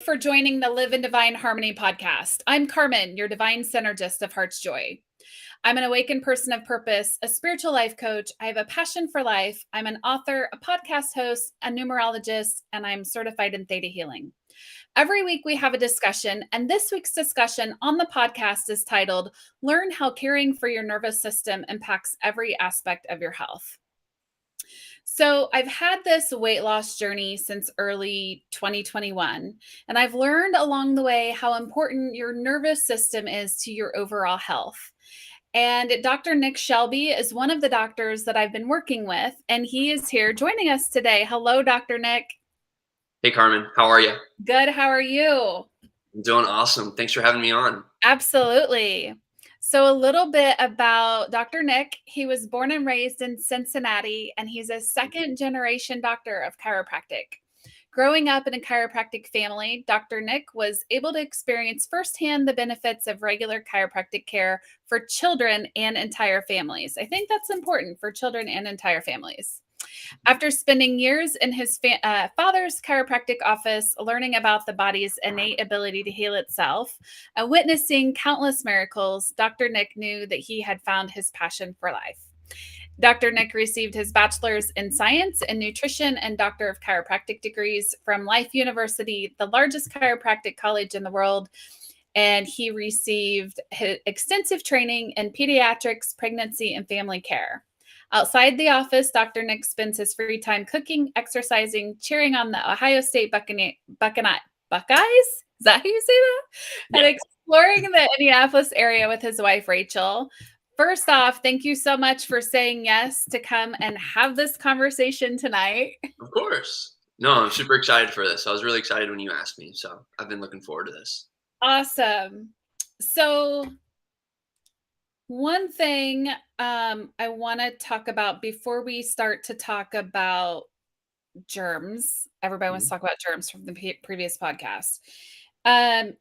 For joining the Live in Divine Harmony podcast. I'm Karmen, your divine synergist of Heart's Joy. I'm an awakened person of purpose, a spiritual life coach. I have a passion for life. I'm an author, a podcast host, a numerologist, and I'm certified in theta healing. Every week we have a discussion, and this week's discussion on the podcast is titled Learn How Caring for Your Nervous System Impacts Every Aspect of Your Health. So I've had this weight loss journey since early 2021, and I've learned along the way how important your nervous system is to your overall health. And Dr. Nick Shelby is one of the doctors that I've been working with, and he is here joining us today. Hello, Dr. Nick. Hey, Karmen. How are you? Good. How are you? I'm doing awesome. Thanks for having me on. Absolutely. So a little bit about Dr. Nick. He was born and raised in Cincinnati, and he's a second generation doctor of chiropractic. Growing up in a chiropractic family, Dr. Nick was able to experience firsthand the benefits of regular chiropractic care for children and entire families. I think that's important for children and entire families. After spending years in his father's chiropractic office, learning about the body's innate ability to heal itself, and witnessing countless miracles, Dr. Nick knew that he had found his passion for life. Dr. Nick received his bachelor's in science and nutrition and doctor of chiropractic degrees from Life University, the largest chiropractic college in the world. And he received extensive training in pediatrics, pregnancy, and family care. Outside the office, Dr. Nick spends his free time cooking, exercising, cheering on the Ohio State Buckeyes. Is that how you say that? Yeah. And exploring the Indianapolis area with his wife, Rachel. First off, thank you so much for saying yes to come and have this conversation tonight. Of course. No, I'm super excited for this. I was really excited when you asked me, so I've been looking forward to this. Awesome. So one thing I want to talk about before we start to talk about germs, everybody wants to talk about germs from the previous podcast,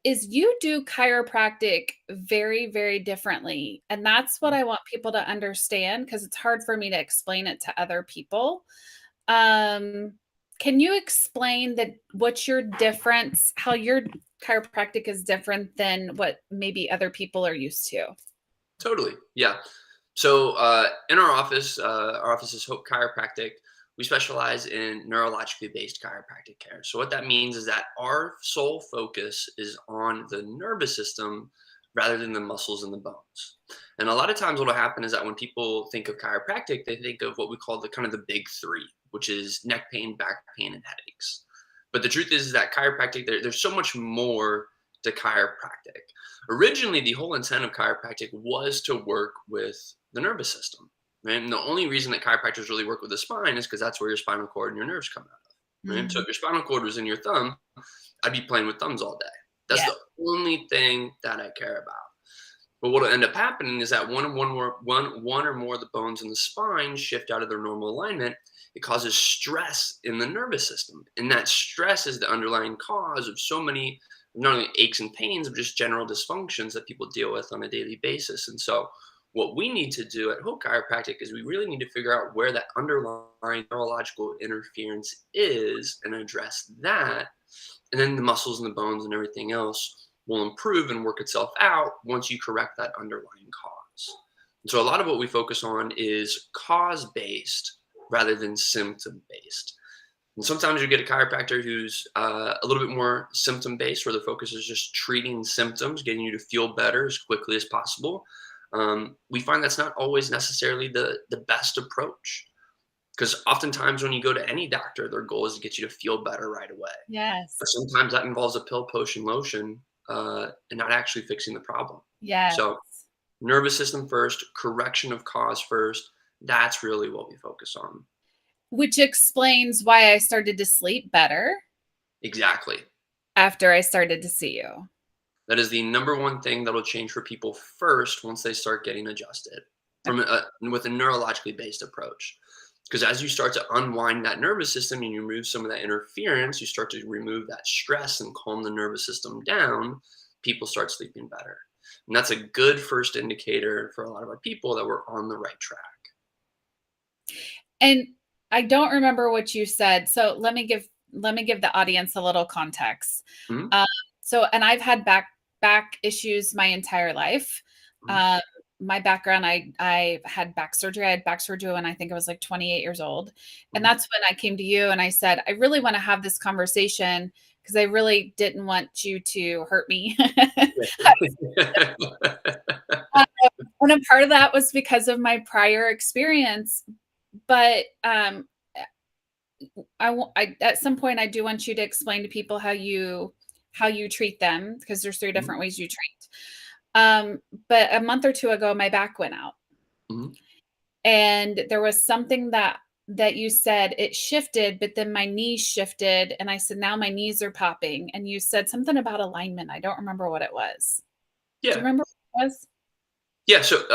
is you do chiropractic very, very differently. And that's what I want people to understand because it's hard for me to explain it to other people. Can you explain that what's your difference, how your chiropractic is different than what maybe other people are used to? Totally. Yeah. So in our office is Hope Chiropractic. We specialize in neurologically based chiropractic care. So what that means is that our sole focus is on the nervous system rather than the muscles and the bones. And a lot of times what will happen is that when people think of chiropractic, they think of what we call the kind of the big three, which is neck pain, back pain, and headaches. But the truth is that chiropractic, there's so much more to chiropractic. Originally, the whole intent of chiropractic was to work with the nervous system. Right? And the only reason that chiropractors really work with the spine is because that's where your spinal cord and your nerves come out of. Right? So if your spinal cord was in your thumb, I'd be playing with thumbs all day. That's the only thing that I care about. But what will end up happening is that one or more of the bones in the spine shift out of their normal alignment. It causes stress in the nervous system. And that stress is the underlying cause of so many, not only aches and pains, but just general dysfunctions that people deal with on a daily basis. And so what we need to do at Hope Chiropractic is we really need to figure out where that underlying neurological interference is and address that. And then the muscles and the bones and everything else will improve and work itself out once you correct that underlying cause. And so a lot of what we focus on is cause-based rather than symptom-based. And sometimes you get a chiropractor who's a little bit more symptom-based, where the focus is just treating symptoms, getting you to feel better as quickly as possible. We find that's not always necessarily the best approach. Because oftentimes when you go to any doctor, their goal is to get you to feel better right away. Yes. But sometimes that involves a pill, potion, lotion, and not actually fixing the problem. Yes. So nervous system first, correction of cause first. That's really what we focus on. Which explains why I started to sleep better. Exactly. After I started to see you. That is the number one thing that will change for people first once they start getting adjusted with a neurologically based approach. Because as you start to unwind that nervous system and you remove some of that interference, you start to remove that stress and calm the nervous system down, people start sleeping better. And that's a good first indicator for a lot of our people that we're on the right track. And I don't remember what you said. So let me give let me give the audience a little context. Mhm, Um, and I've had back issues my entire life. mhm, Um, my background, I had back surgery. I had back surgery when I think I was like 28 years old. And mhm. that's when I came to you and I said, I really want to have this conversation because I really didn't want you to hurt me. And a part of that was because of my prior experience. But at some point I do want you to explain to people how you treat them because there's three Mhm, different ways you treat. Um, but a month or two ago, my back went out, mhm. and there was something that you said it shifted, but then my knees shifted, and I said now my knees are popping, and you said something about alignment. I don't remember what it was. Do you Yeah. remember what it was? Yeah, so,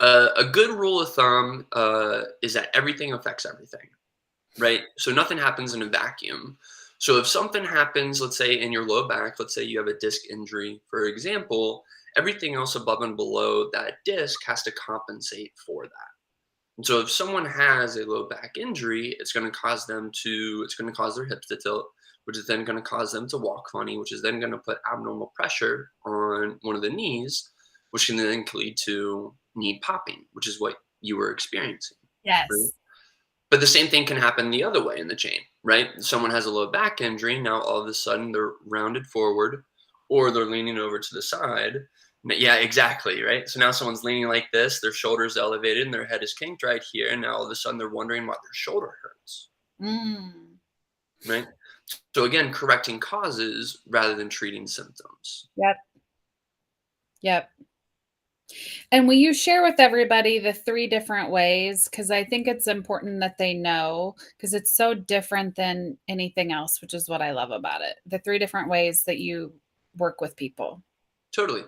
a good rule of thumb, is that everything affects everything, right? So nothing happens in a vacuum. So if something happens, let's say in your low back, let's say you have a disc injury, for example, everything else above and below that disc has to compensate for that. And so if someone has a low back injury, it's gonna cause their hips to tilt, which is then gonna cause them to walk funny, which is then gonna put abnormal pressure on one of the knees, which can then lead to knee popping, which is what you were experiencing, right? Yes. But the same thing can happen the other way in the chain, right? Someone has a low back injury, now all of a sudden they're rounded forward or they're leaning over to the side. Yeah, exactly, right? So now someone's leaning like this, their shoulders elevated and their head is kinked right here, and now all of a sudden they're wondering why their shoulder hurts, Mm. right? So again, correcting causes rather than treating symptoms. Yep. Yep. And will you share with everybody the 3 different ways? Because I think it's important that they know, because it's so different than anything else, which is what I love about it. The 3 different ways that you work with people. Totally.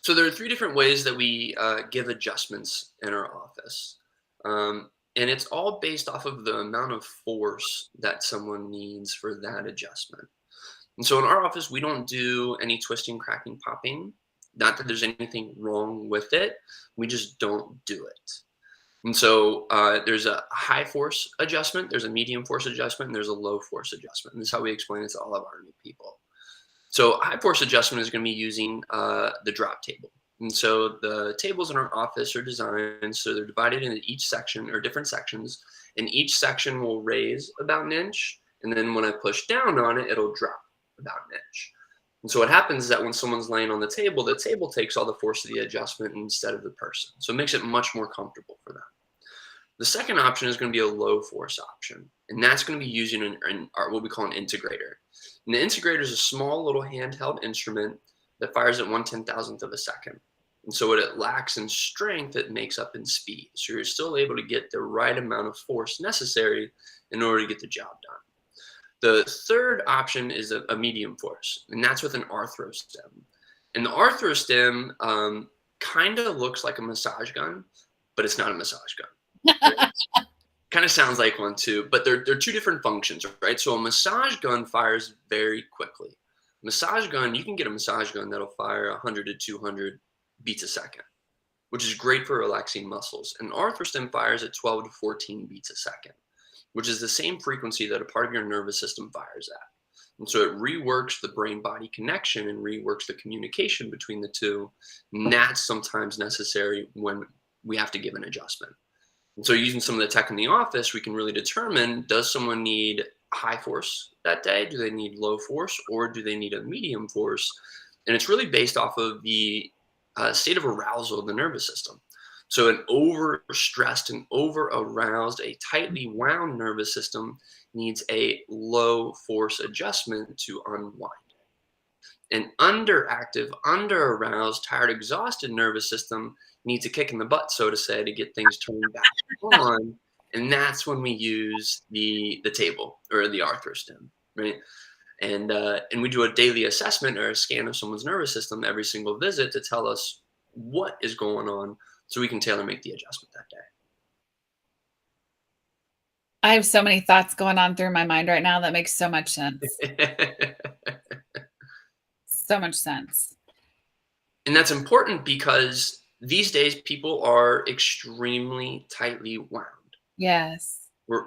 So there are three different ways that we give adjustments in our office. And it's all based off of the amount of force that someone needs for that adjustment. And so in our office, we don't do any twisting, cracking, popping. Not that there's anything wrong with it. We just don't do it. And so there's a high force adjustment, there's a medium force adjustment, and there's a low force adjustment. And this is how we explain it to all of our new people. So high force adjustment is going to be using the drop table. And so the tables in our office are designed so they're divided into each section or different sections, and each section will raise about an inch. And then when I push down on it, it'll drop about an inch. And so what happens is that when someone's laying on the table takes all the force of the adjustment instead of the person. So it makes it much more comfortable for them. The second option is going to be a low force option, and that's going to be using what we call an integrator. And the integrator is a small little handheld instrument that fires at 1/10,000th of a second. And so what it lacks in strength, it makes up in speed. So you're still able to get the right amount of force necessary in order to get the job done. The third option is a medium force, and that's with an arthro stem. And the arthro stem kind of looks like a massage gun, but it's not a massage gun. Right? Kind of sounds like one too, but they're two different functions, right? So a massage gun fires very quickly. Massage gun, you can get a massage gun that'll fire 100 to 200 beats a second, which is great for relaxing muscles. And arthrostim fires at 12 to 14 beats a second, which is the same frequency that a part of your nervous system fires at. And so it reworks the brain body connection and reworks the communication between the two. And that's sometimes necessary when we have to give an adjustment. And so using some of the tech in the office, we can really determine, does someone need high force that day? Do they need low force, or do they need a medium force? And it's really based off of the state of arousal of the nervous system. So an overstressed and over aroused, a tightly wound nervous system needs a low force adjustment to unwind. An underactive, under aroused, tired, exhausted nervous system needs a kick in the butt, so to say, to get things turned back on. And that's when we use the table or the arthrostim, right? And we do a daily assessment or a scan of someone's nervous system every single visit to tell us what is going on, so we can tailor make the adjustment that I have so many thoughts going on through my mind right now that makes so much sense. day. So much sense. And that's important because these days people are extremely tightly wound. Yes. We're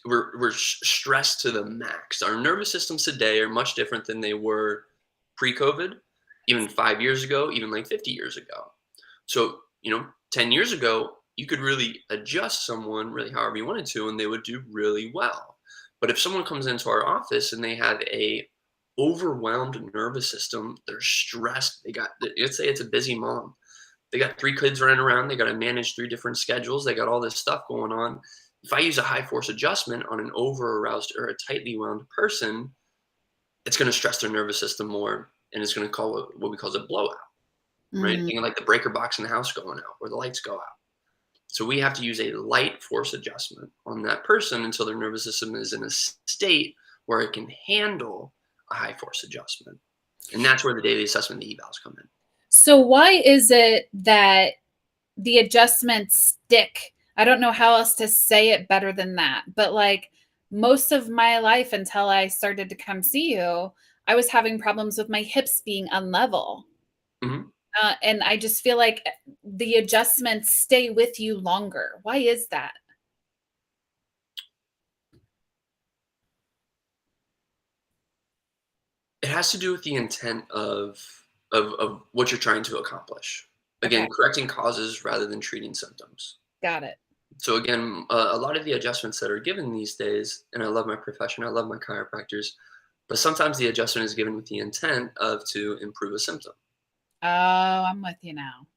we're stressed to the max. Our nervous systems today are much different than they were pre-COVID, even 5 years ago, even like 50 years ago. So 10 years ago, you could really adjust someone really however you wanted to, and they would do really well. But if someone comes into our office and they have a overwhelmed nervous system, they're stressed. Let's say it's a busy mom. They got 3 kids running around. They got to manage 3 different schedules. They got all this stuff going on. If I use a high force adjustment on an over aroused or a tightly wound person, it's going to stress their nervous system more, and it's going to call what we call a blowout, right? Mm. Think of like the breaker box in the house going out or the lights go out. So we have to use a light force adjustment on that person until their nervous system is in a state where it can handle a high force adjustment. And that's where the daily assessment, the evals come in. So why is it that the adjustments stick? I don't know how else to say it better than that, but like most of my life until I started to come see you, I was having problems with my hips being unlevel. Mhm. And I just feel like the adjustments stay with you longer. Why is that? It has to do with the intent of what you're trying to accomplish. Okay, Again, correcting causes rather than treating symptoms. got it. So again, a lot of the adjustments that are given these days, and I love my profession, I love my chiropractors, but sometimes the adjustment is given with the intent of to improve a symptom. Oh, I'm with you now.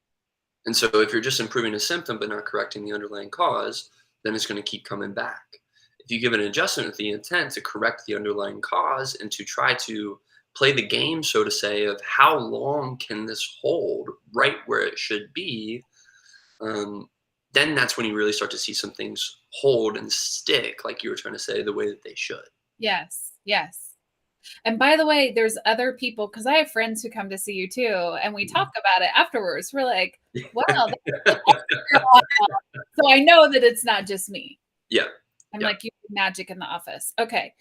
And so if you're just improving a symptom but not correcting the underlying cause, then it's going to keep coming back. If you give an adjustment with the intent to correct the underlying cause and to try to play the game, so to say, of how long can this hold right where it should be, um, then that's when you really start to see some things hold and stick, like you were trying to say, the way that they should. Yes, yes. And by the way, there's other people because I have friends who come to see you too, and we talk about it afterwards. We're like, wow, that's a lot. So I know that it's not just me. Yeah, I'm yeah. like, you do magic in the office. Okay.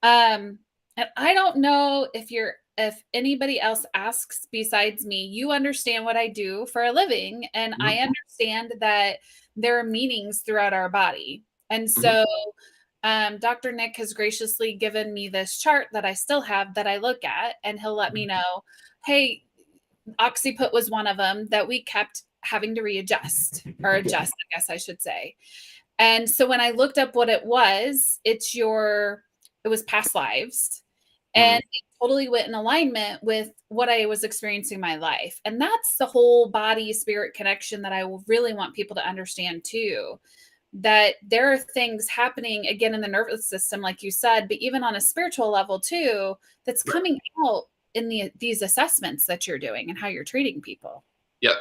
And I don't know if anybody else asks besides me, you understand what I do for a living, and I Mhm, understand that there are meanings throughout our body. And mhm, so Dr. Nick has graciously given me this chart that I still have that I look at, and he'll let me mhm, know, hey, occiput was one of them that we kept having to readjust or yeah, adjust, I guess I should say. And so when I looked up what it was past lives. And mhm, it totally went in alignment with what I was experiencing in my life. And that's the whole body spirit connection that I really want people to understand too. That there are things happening again in the nervous system, like you said, but even on a spiritual level too, that's right, coming out in these assessments that you're doing and how you're treating people. yeah,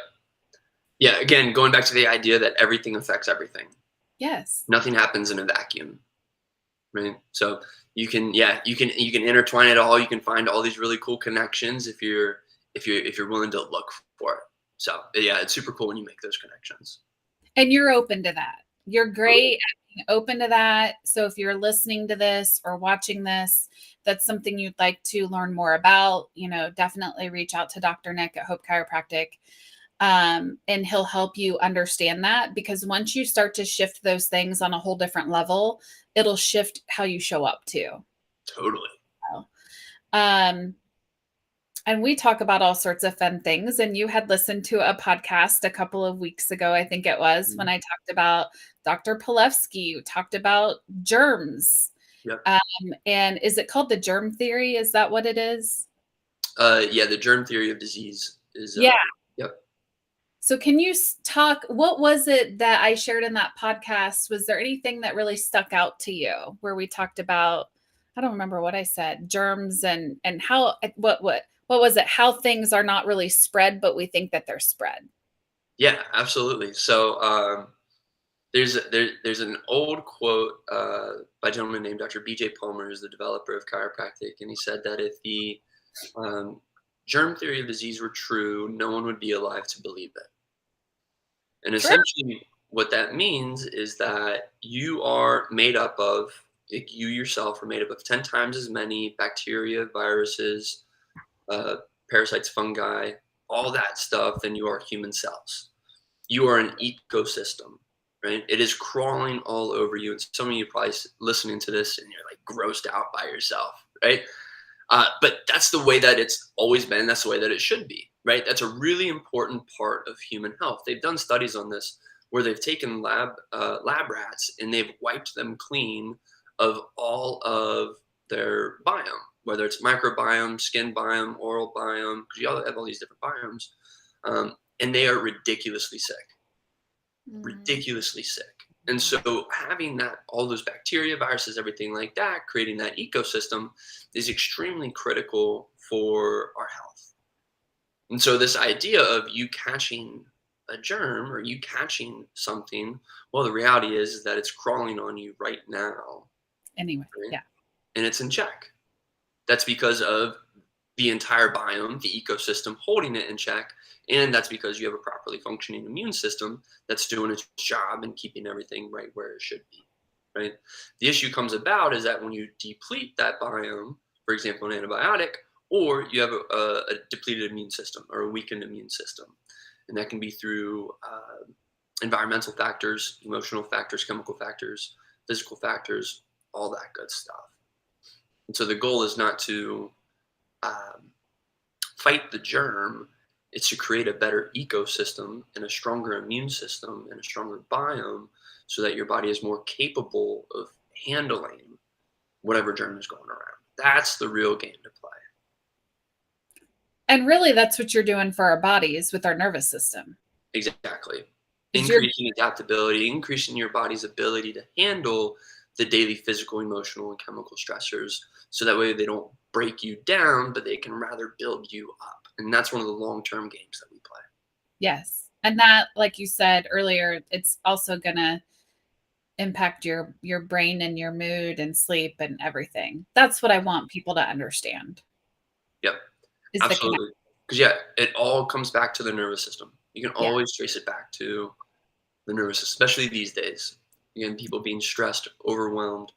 yeah. Again, going back to the idea that everything affects everything. Yes. Nothing happens in a vacuum, right? So you can intertwine it all. You can find all these really cool connections if you're willing to look for it. So yeah, it's super cool when you make those connections. And you're open to that. You're Totally. great at being open to that. So if you're listening to this or watching this, that's something you'd like to learn more about, definitely reach out to Dr. Nick at Hope Chiropractic. And he'll help you understand that because once you start to shift those things on a whole different level, it'll shift how you show up too. Totally. So, Um, and we talk about all sorts of fun things. And you had listened to a podcast a couple of weeks ago, I think it was, when Mhm. I talked about Dr. Palevsky, you talked about germs. Yep. And is it called the germ theory? Is that what it is? Yeah, the germ theory of disease is. Yeah. Yep. So can you talk, what was it that I shared in that podcast? Was there anything that really stuck out to you where we talked about, I don't remember what I said, germs and how, what was it? How things are not really spread, but we think that they're spread. Yeah, absolutely. So there's an old quote by a gentleman named Dr. B.J. Palmer, who's the developer of chiropractic, and he said that if the um, germ theory of disease were true, no one would be alive to believe it. And True. essentially, what that means is that you are made up of, like, you yourself are made up of 10 times as many bacteria, viruses, uh, parasites, fungi, all that stuff than you are human cells. You are an ecosystem. right? It is crawling all over you. And some of you probably listening to this and you're like grossed out by yourself, right? But that's the way that it's always been. That's the way that it should be, right? That's a really important part of human health. They've done studies on this where they've taken lab rats and they've wiped them clean of all of their biome, whether it's microbiome, skin biome, oral biome, because you all have all these different biomes, and they are ridiculously sick, Mm. ridiculously sick. And so having that, all those bacteria, viruses, everything like that, creating that ecosystem is extremely critical for our health. And so this idea of you catching a germ or you catching something, well, the reality is that it's crawling on you right now, Anyway, right? yeah. And it's in check. That's because of the entire biome, the ecosystem holding it in check. And that's because you have a properly functioning immune system that's doing its job and keeping everything right where it should be, right? The issue comes about is that when you deplete that biome, for example, an antibiotic, or you have a depleted immune system or a weakened immune system. And that can be through environmental factors, emotional factors, chemical factors, physical factors, all that good stuff. And so the goal is not to um, fight the germ, it's to create a better ecosystem and a stronger immune system and a stronger biome so that your body is more capable of handling whatever germ is going around. That's the real game to play. And really, that's what you're doing for our bodies with our nervous system. Exactly. Is your Increasing adaptability, increasing your body's ability to handle the daily physical, emotional, and chemical stressors so that way they don't break you down, but they can rather build you up. And that's one of the long term games that we play. yes. And that, like you said earlier, it's also gonna impact your brain and your mood and sleep and everything. That's what I want people to understand Yep, is the connection. absolutely. Because, yeah, it all comes back to the nervous system. You can Yeah. always trace it back to the nervous system, especially these days. Again, people being stressed, overwhelmed.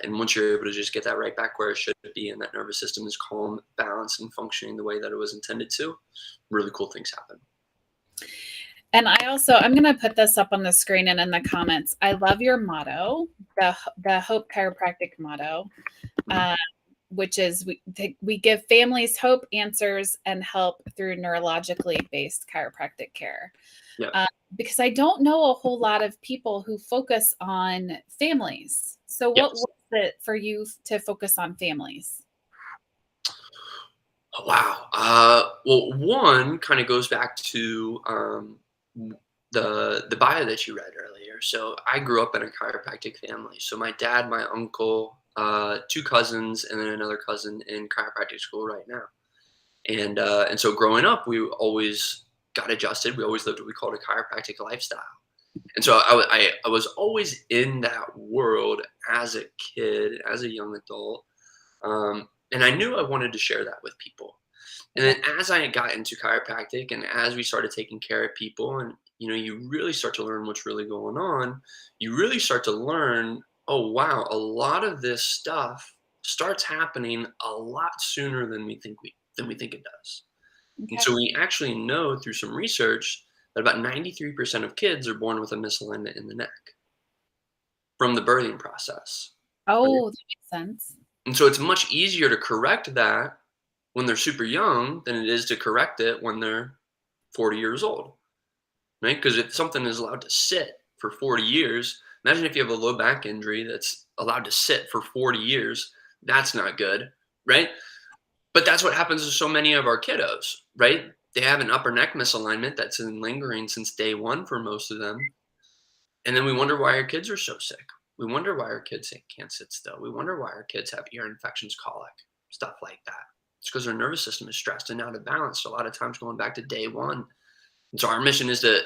And once you're able to just get that right back where it should be, and that nervous system is calm, balanced, and functioning the way that it was intended to, really cool things happen. And I'm going to put this up on the screen and in the comments. I love your motto, the Hope Chiropractic motto, Mhm. uh, which is we give families hope, answers, and help through neurologically based chiropractic care. Yeah. Uh, because I don't know a whole lot of people who focus on families. So, what Yes. was it for you to focus on families? Oh, wow. Well, one kind of goes back to the bio that you read earlier. So I grew up in a chiropractic family. So my dad, my uncle, two cousins, and then another cousin in chiropractic school right now. And so growing up, we always got adjusted. We always lived what we called a chiropractic lifestyle. And so I was always in that world as a kid, as a young adult. And I knew I wanted to share that with people. And Okay. then as I got into chiropractic and as we started taking care of people and you really start to learn what's really going on, you really start to learn, oh wow, a lot of this stuff starts happening a lot sooner than we think it does. And Okay. so we actually know through some research that about 93% of kids are born with a misalignment in the neck from the birthing process. Right? Oh, that makes sense. And so it's much easier to correct that when they're super young than it is to correct it when they're 40 years old, right? Because if something is allowed to sit for 40 years, imagine if you have a low back injury that's allowed to sit for 40 years. That's not good, right? But that's what happens to so many of our kiddos, right? They have an upper neck misalignment that's been lingering since day one for most of them. And then we wonder why our kids are so sick. We wonder why our kids can't sit still. We wonder why our kids have ear infections, colic, stuff like that. It's because their nervous system is stressed and out of balance. So a lot of times going back to day one. And so our mission is to,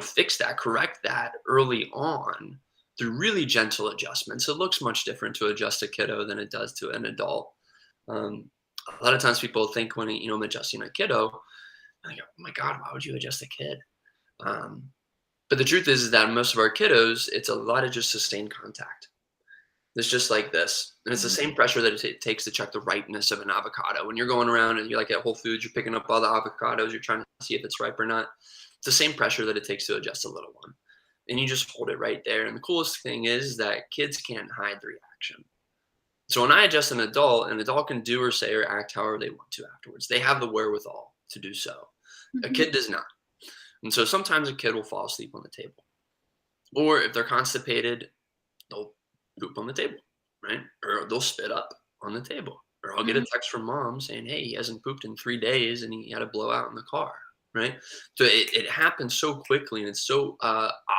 fix that, correct that early on through really gentle adjustments. It looks much different to adjust a kiddo than it does to an adult. Um, a lot of times people think when I'm adjusting a kiddo, like, oh my God, why would you adjust a kid? Um, but the truth is that most of our kiddos, it's a lot of just sustained contact. It's just like this. And it's the Mhm. same pressure that it takes to check the ripeness of an avocado. When you're going around and you're like at Whole Foods, you're picking up all the avocados, you're trying to see if it's ripe or not. It's the same pressure that it takes to adjust a little one. and you just hold it right there. And the coolest thing is that kids can't hide the reaction. So when I adjust an adult can do or say or act however they want to afterwards. They have the wherewithal to do so. A Mhm. kid does not. And so sometimes a kid will fall asleep on the table. Or if they're constipated, they'll poop on the table, right? Or they'll spit up on the table. Or I'll get a Mhm. text from mom saying, hey, he hasn't pooped in 3 days and he had a blowout in the car, right? So it happens so quickly and it's so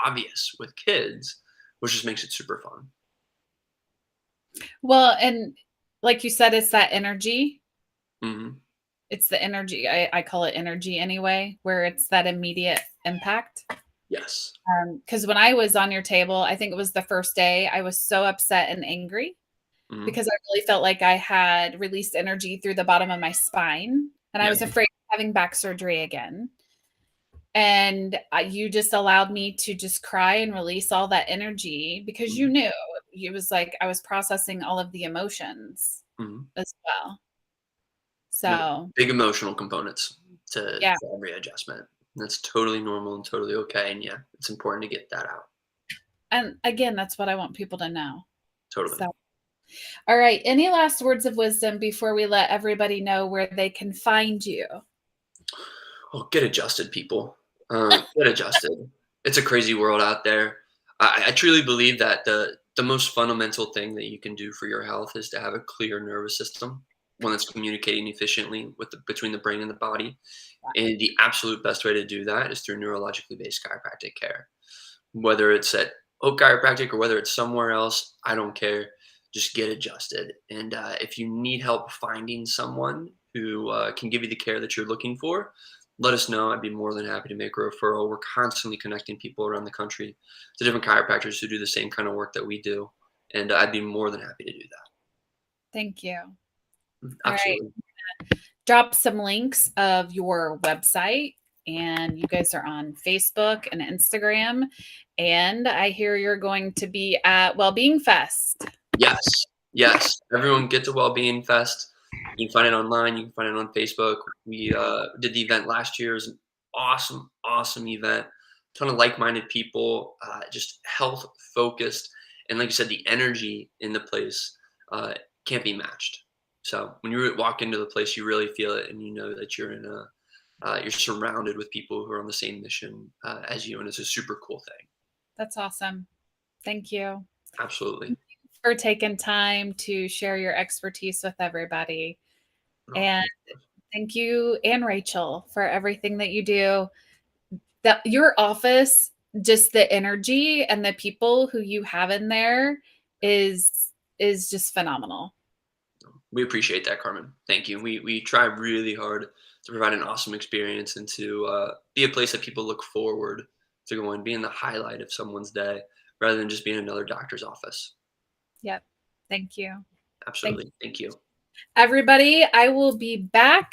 obvious with kids, which just makes it super fun. Well, and like you said, it's that energy. Hmm. It's the energy. I call it energy anyway, where it's that immediate impact. Yes. Because when I was on your table, I think it was the first day, I was so upset and angry Hmm. because I really felt like I had released energy through the bottom of my spine, and I Yeah. was afraid of having back surgery again. And you just allowed me to just cry and release all that energy because you Hmm. knew it was like I was processing all of the emotions Hmm. as well. No, So, big emotional components yeah. to every adjustment. That's totally normal and totally okay. And yeah, it's important to get that out. And again, that's what I want people to know. Totally. So, all right. Any last words of wisdom before we let everybody know where they can find you? Oh, get adjusted, people. Get adjusted. It's a crazy world out there. I truly believe that the most fundamental thing that you can do for your health is to have a clear nervous system, one that's communicating efficiently with between the brain and the body. And the absolute best way to do that is through neurologically based chiropractic care. Whether it's at Hope Chiropractic or whether it's somewhere else, I don't care. Just get adjusted. And if you need help finding someone who can give you the care that you're looking for, let us know. I'd be more than happy to make a referral. We're constantly connecting people around the country to different chiropractors who do the same kind of work that we do. And I'd be more than happy to do that. Thank you. All right. Absolutely. Drop some links of your website, and you guys are on Facebook and Instagram. And I hear you're going to be at Wellbeing Fest. Yes, yes. Everyone get to Wellbeing Fest. You can find it online. You can find it on Facebook. We did the event last year. It was an awesome, awesome event. Ton of like-minded people, just health focused, and like you said, the energy in the place can't be matched. So when you walk into the place, you really feel it, and you know that you're in a you're surrounded with people who are on the same mission as you, and it's a super cool thing. That's awesome. Thank you Absolutely. for taking time to share your expertise with everybody. Oh, And thank you and Rachel for everything that you do. That your office, just the energy and the people who you have in there is just phenomenal. we appreciate that, Carmen. Thank you. We try really hard to provide an awesome experience and to be a place that people look forward to going, being the highlight of someone's day rather than just being another doctor's office. Yep. Thank you. Thank Absolutely. Thank you. everybody. I will be back.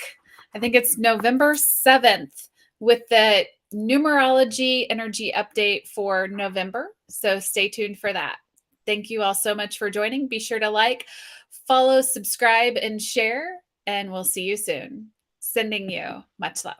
I think it's November 7th with the numerology energy update for November. So stay tuned for that. Thank you all so much for joining. Be sure to like, follow, subscribe, and share, and we'll see you soon. Sending you much love.